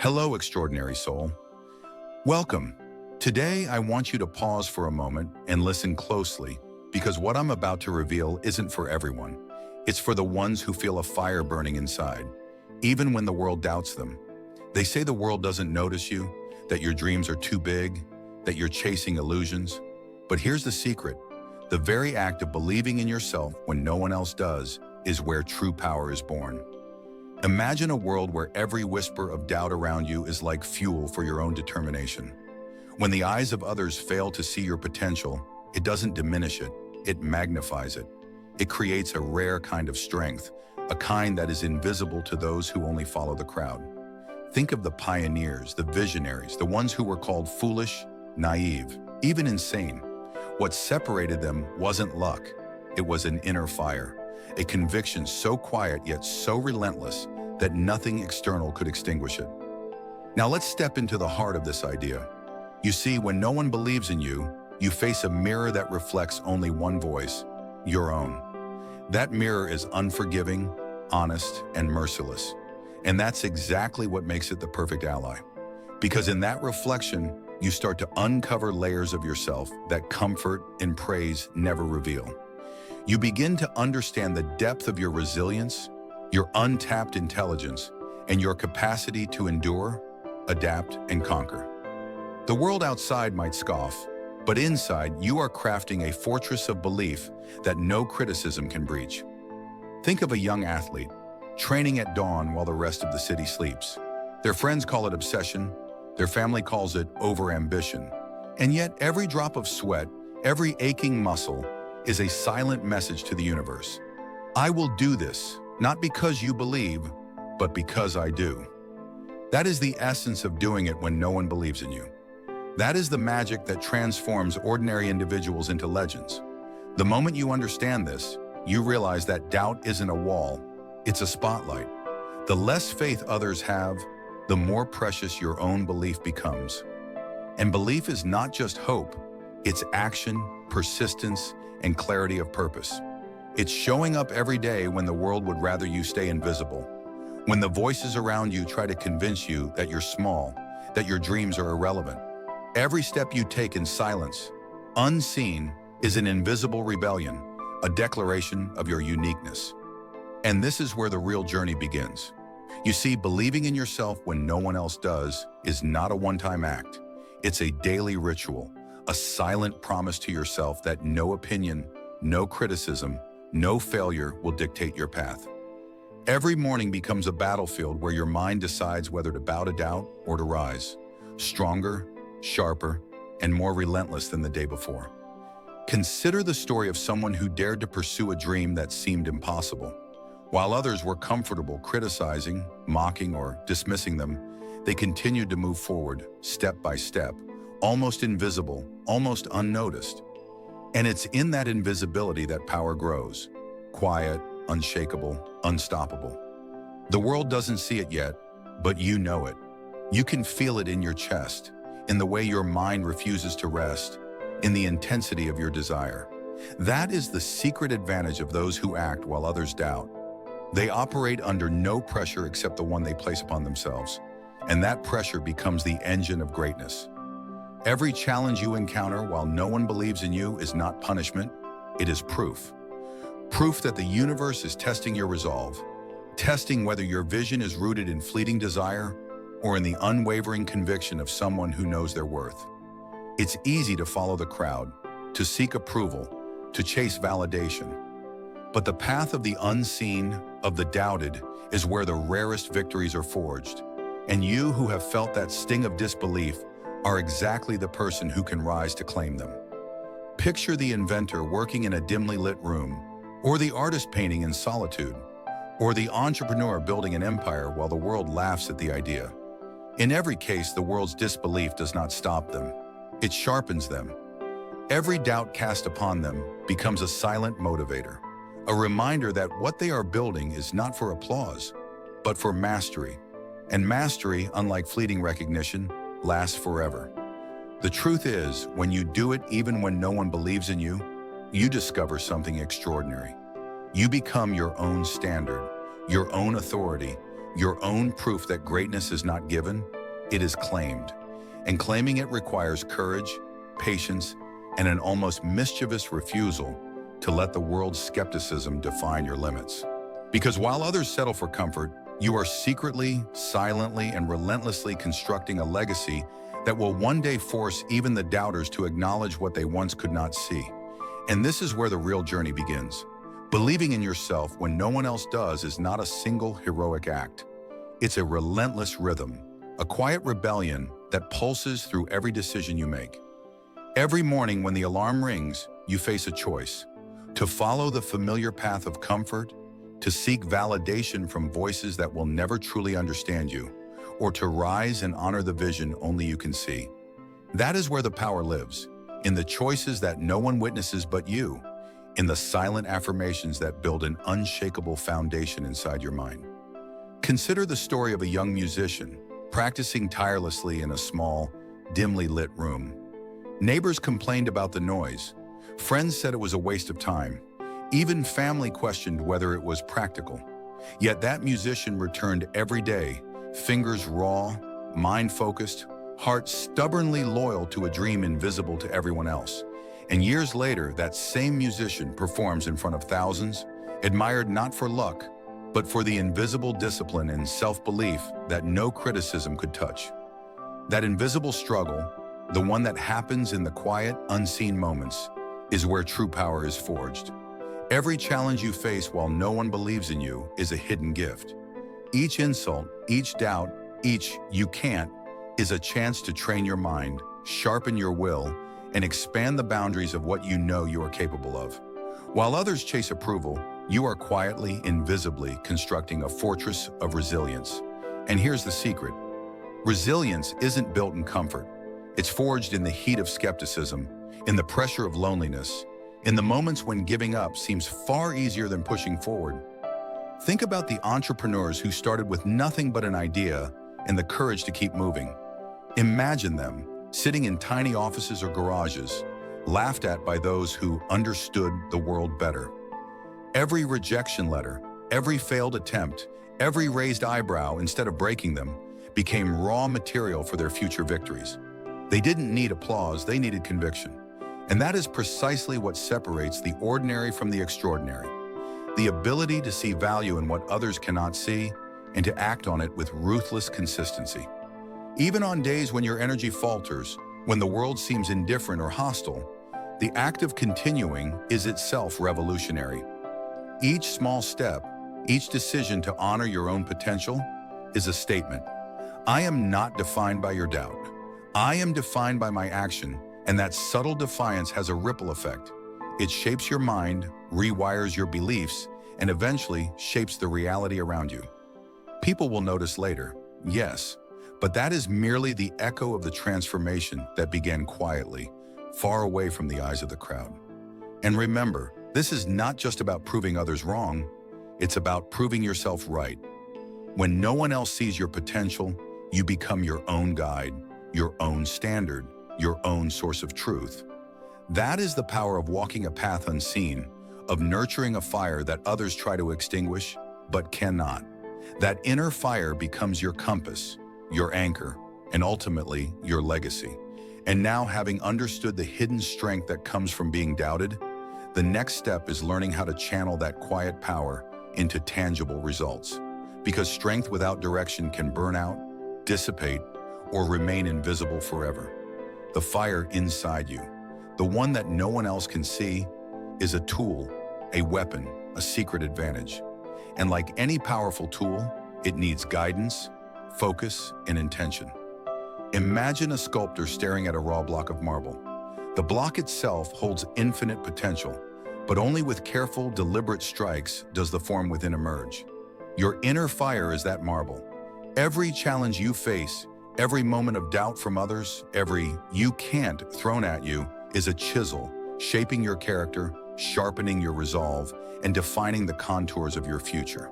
Hello, extraordinary soul. Welcome. Today, I want you to pause for a moment and listen closely because what I'm about to reveal isn't for everyone. It's for the ones who feel a fire burning inside, even when the world doubts them. They say the world doesn't notice you, that your dreams are too big, that you're chasing illusions. But here's the secret. The very act of believing in yourself when no one else does is where true power is born. Imagine a world where every whisper of doubt around you is like fuel for your own determination. When the eyes of others fail to see your potential, it doesn't diminish it, it magnifies it. It creates a rare kind of strength, a kind that is invisible to those who only follow the crowd. Think of the pioneers, the visionaries, the ones who were called foolish, naive, even insane. What separated them wasn't luck, it was an inner fire. A conviction so quiet yet so relentless that nothing external could extinguish it. Now let's step into the heart of this idea. You see, when no one believes in you, you face a mirror that reflects only one voice, your own. That mirror is unforgiving, honest, and merciless. And that's exactly what makes it the perfect ally. Because in that reflection, you start to uncover layers of yourself that comfort and praise never reveal. You begin to understand the depth of your resilience, your untapped intelligence, and your capacity to endure, adapt, and conquer. The world outside might scoff, but inside you are crafting a fortress of belief that no criticism can breach. Think of a young athlete, training at dawn while the rest of the city sleeps. Their friends call it obsession, their family calls it overambition, and yet every drop of sweat, every aching muscle, is a silent message to the universe. I will do this, not because you believe, but because I do. That is the essence of doing it when no one believes in you. That is the magic that transforms ordinary individuals into legends. The moment you understand this, you realize that doubt isn't a wall, it's a spotlight. The less faith others have, the more precious your own belief becomes. And belief is not just hope, it's action, persistence, and clarity of purpose. It's showing up every day when the world would rather you stay invisible. When the voices around you try to convince you that you're small, that your dreams are irrelevant. Every step you take in silence, unseen, is an invisible rebellion, a declaration of your uniqueness. And this is where the real journey begins. You see, believing in yourself when no one else does is not a one-time act. It's a daily ritual. A silent promise to yourself that no opinion, no criticism, no failure will dictate your path. Every morning becomes a battlefield where your mind decides whether to bow to doubt or to rise, stronger, sharper, and more relentless than the day before. Consider the story of someone who dared to pursue a dream that seemed impossible. While others were comfortable criticizing, mocking, or dismissing them, they continued to move forward, step by step, almost invisible, almost unnoticed. And it's in that invisibility that power grows. Quiet, unshakable, unstoppable. The world doesn't see it yet, but you know it. You can feel it in your chest, in the way your mind refuses to rest, in the intensity of your desire. That is the secret advantage of those who act while others doubt. They operate under no pressure except the one they place upon themselves. And that pressure becomes the engine of greatness. Every challenge you encounter while no one believes in you is not punishment, it is proof. Proof that the universe is testing your resolve, testing whether your vision is rooted in fleeting desire or in the unwavering conviction of someone who knows their worth. It's easy to follow the crowd, to seek approval, to chase validation. But the path of the unseen, of the doubted, is where the rarest victories are forged. And you who have felt that sting of disbelief are exactly the person who can rise to claim them. Picture the inventor working in a dimly lit room, or the artist painting in solitude, or the entrepreneur building an empire while the world laughs at the idea. In every case, the world's disbelief does not stop them. It sharpens them. Every doubt cast upon them becomes a silent motivator, a reminder that what they are building is not for applause, but for mastery. And mastery, unlike fleeting recognition, lasts forever. The truth is, when you do it even when no one believes in you, you discover something extraordinary. You become your own standard, your own authority, your own proof that greatness is not given, it is claimed. And claiming it requires courage, patience, and an almost mischievous refusal to let the world's skepticism define your limits. Because while others settle for comfort, you are secretly, silently, and relentlessly constructing a legacy that will one day force even the doubters to acknowledge what they once could not see. And this is where the real journey begins. Believing in yourself when no one else does is not a single heroic act. It's a relentless rhythm, a quiet rebellion that pulses through every decision you make. Every morning when the alarm rings, you face a choice: to follow the familiar path of comfort, to seek validation from voices that will never truly understand you, or to rise and honor the vision only you can see. That is where the power lives, in the choices that no one witnesses but you, in the silent affirmations that build an unshakable foundation inside your mind. Consider the story of a young musician practicing tirelessly in a small, dimly lit room. Neighbors complained about the noise. Friends said it was a waste of time. Even family questioned whether it was practical. Yet that musician returned every day, fingers raw, mind focused, heart stubbornly loyal to a dream invisible to everyone else. And years later, that same musician performs in front of thousands, admired not for luck, but for the invisible discipline and self-belief that no criticism could touch. That invisible struggle, the one that happens in the quiet, unseen moments, is where true power is forged. Every challenge you face while no one believes in you is a hidden gift. Each insult, each doubt, each "you can't" is a chance to train your mind, sharpen your will, and expand the boundaries of what you know you are capable of. While others chase approval, you are quietly, invisibly constructing a fortress of resilience. And here's the secret. Resilience isn't built in comfort. It's forged in the heat of skepticism, in the pressure of loneliness, in the moments when giving up seems far easier than pushing forward. Think about the entrepreneurs who started with nothing but an idea and the courage to keep moving. Imagine them sitting in tiny offices or garages, laughed at by those who understood the world better. Every rejection letter, every failed attempt, every raised eyebrow, instead of breaking them, became raw material for their future victories. They didn't need applause, they needed conviction. And that is precisely what separates the ordinary from the extraordinary. The ability to see value in what others cannot see and to act on it with ruthless consistency. Even on days when your energy falters, when the world seems indifferent or hostile, the act of continuing is itself revolutionary. Each small step, each decision to honor your own potential is a statement. I am not defined by your doubt. I am defined by my action. And that subtle defiance has a ripple effect. It shapes your mind, rewires your beliefs, and eventually shapes the reality around you. People will notice later, yes, but that is merely the echo of the transformation that began quietly, far away from the eyes of the crowd. And remember, this is not just about proving others wrong, it's about proving yourself right. When no one else sees your potential, you become your own guide, your own standard, your own source of truth. That is the power of walking a path unseen, of nurturing a fire that others try to extinguish, but cannot. That inner fire becomes your compass, your anchor, and ultimately your legacy. And now, having understood the hidden strength that comes from being doubted, the next step is learning how to channel that quiet power into tangible results. Because strength without direction can burn out, dissipate, or remain invisible forever. The fire inside you, the one that no one else can see, is a tool, a weapon, a secret advantage. And like any powerful tool, it needs guidance, focus, and intention. Imagine a sculptor staring at a raw block of marble. The block itself holds infinite potential, but only with careful, deliberate strikes does the form within emerge. Your inner fire is that marble. Every challenge you face, every moment of doubt from others, every "you can't" thrown at you is a chisel, shaping your character, sharpening your resolve, and defining the contours of your future.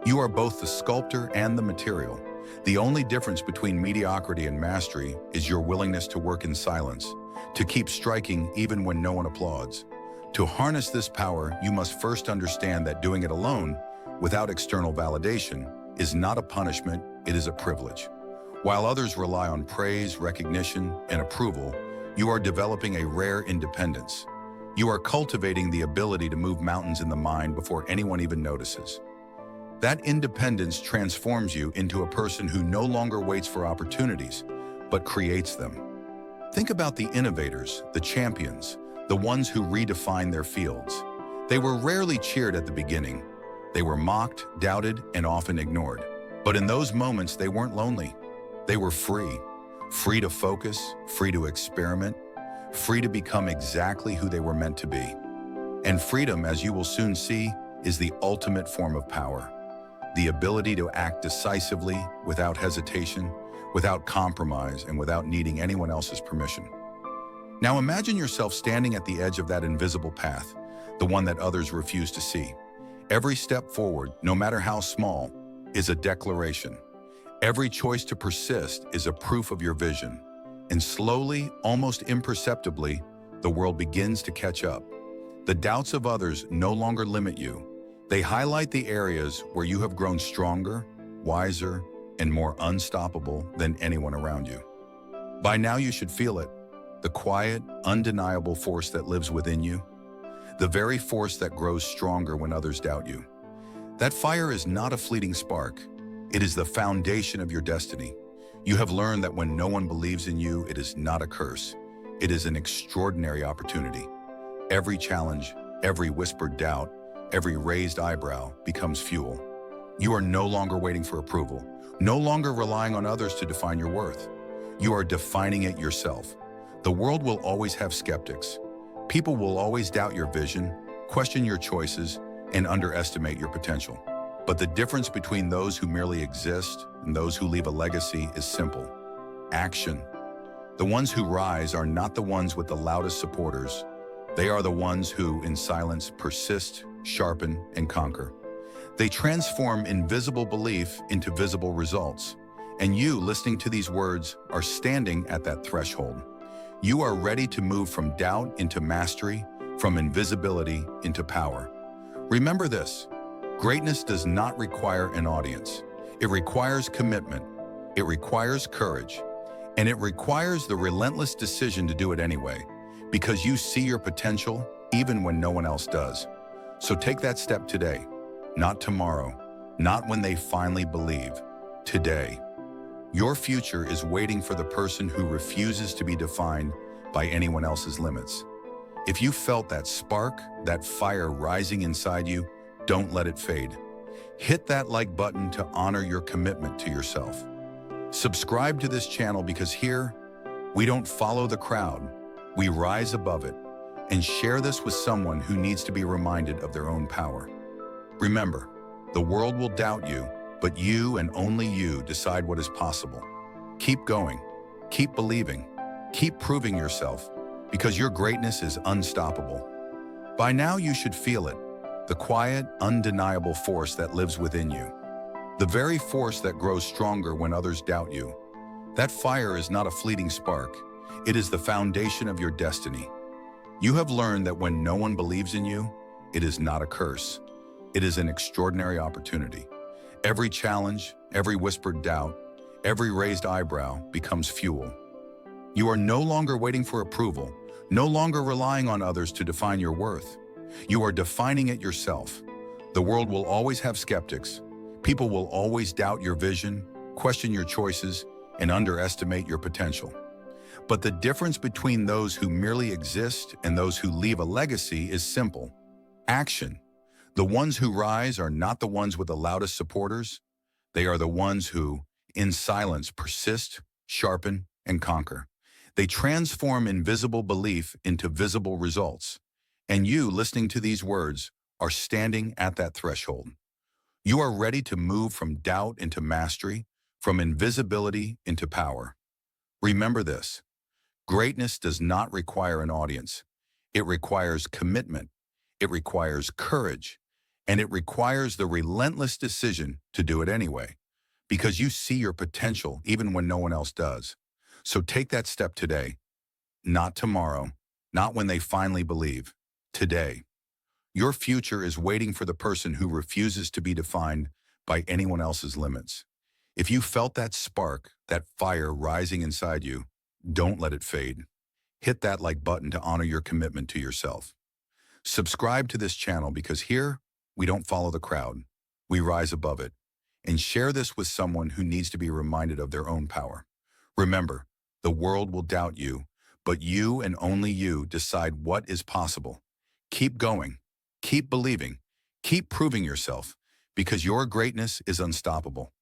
You are both the sculptor and the material. The only difference between mediocrity and mastery is your willingness to work in silence, to keep striking even when no one applauds. To harness this power, you must first understand that doing it alone, without external validation, is not a punishment, it is a privilege. While others rely on praise, recognition, and approval, you are developing a rare independence. You are cultivating the ability to move mountains in the mind before anyone even notices. That independence transforms you into a person who no longer waits for opportunities, but creates them. Think about the innovators, the champions, the ones who redefine their fields. They were rarely cheered at the beginning. They were mocked, doubted, and often ignored. But in those moments, they weren't lonely. They were free. Free to focus, free to experiment, free to become exactly who they were meant to be. And freedom, as you will soon see, is the ultimate form of power. The ability to act decisively, without hesitation, without compromise, and without needing anyone else's permission. Now imagine yourself standing at the edge of that invisible path, the one that others refuse to see. Every step forward, no matter how small, is a declaration. Every choice to persist is a proof of your vision. And slowly, almost imperceptibly, the world begins to catch up. The doubts of others no longer limit you. They highlight the areas where you have grown stronger, wiser, and more unstoppable than anyone around you. By now you should feel it, the quiet, undeniable force that lives within you, the very force that grows stronger when others doubt you. That fire is not a fleeting spark. It is the foundation of your destiny. You have learned that when no one believes in you, it is not a curse. It is an extraordinary opportunity. Every challenge, every whispered doubt, every raised eyebrow becomes fuel. You are no longer waiting for approval, no longer relying on others to define your worth. You are defining it yourself. The world will always have skeptics. People will always doubt your vision, question your choices, and underestimate your potential. But the difference between those who merely exist and those who leave a legacy is simple: action. The ones who rise are not the ones with the loudest supporters. They are the ones who, in silence, persist, sharpen, and conquer. They transform invisible belief into visible results. And you, listening to these words, are standing at that threshold. You are ready to move from doubt into mastery, from invisibility into power. Remember this: greatness does not require an audience. It requires commitment. It requires courage. And it requires the relentless decision to do it anyway, because you see your potential even when no one else does. So take that step today, not tomorrow, not when they finally believe, today. Your future is waiting for the person who refuses to be defined by anyone else's limits. If you felt that spark, that fire rising inside you, don't let it fade. Hit that like button to honor your commitment to yourself. Subscribe to this channel because here, we don't follow the crowd, we rise above it, and share this with someone who needs to be reminded of their own power. Remember, the world will doubt you, but you and only you decide what is possible. Keep going, keep believing, keep proving yourself, because your greatness is unstoppable. By now you should feel it, the quiet, undeniable force that lives within you. The very force that grows stronger when others doubt you. That fire is not a fleeting spark. It is the foundation of your destiny. You have learned that when no one believes in you, it is not a curse. It is an extraordinary opportunity. Every challenge, every whispered doubt, every raised eyebrow becomes fuel. You are no longer waiting for approval, no longer relying on others to define your worth. You are defining it yourself. The world will always have skeptics. People will always doubt your vision, question your choices, and underestimate your potential. But the difference between those who merely exist and those who leave a legacy is simple: action. The ones who rise are not the ones with the loudest supporters. They are the ones who, in silence, persist, sharpen, and conquer. They transform invisible belief into visible results. And you, listening to these words, are standing at that threshold. You are ready to move from doubt into mastery, from invisibility into power. Remember this: greatness does not require an audience. It requires commitment. It requires courage. And it requires the relentless decision to do it anyway, because you see your potential even when no one else does. So take that step today, not tomorrow, not when they finally believe, today. Your future is waiting for the person who refuses to be defined by anyone else's limits. If you felt that spark, that fire rising inside you, don't let it fade. Hit that like button to honor your commitment to yourself. Subscribe to this channel because here, we don't follow the crowd. We rise above it. And share this with someone who needs to be reminded of their own power. Remember, the world will doubt you, but you and only you decide what is possible. Keep going, keep believing, keep proving yourself, because your greatness is unstoppable.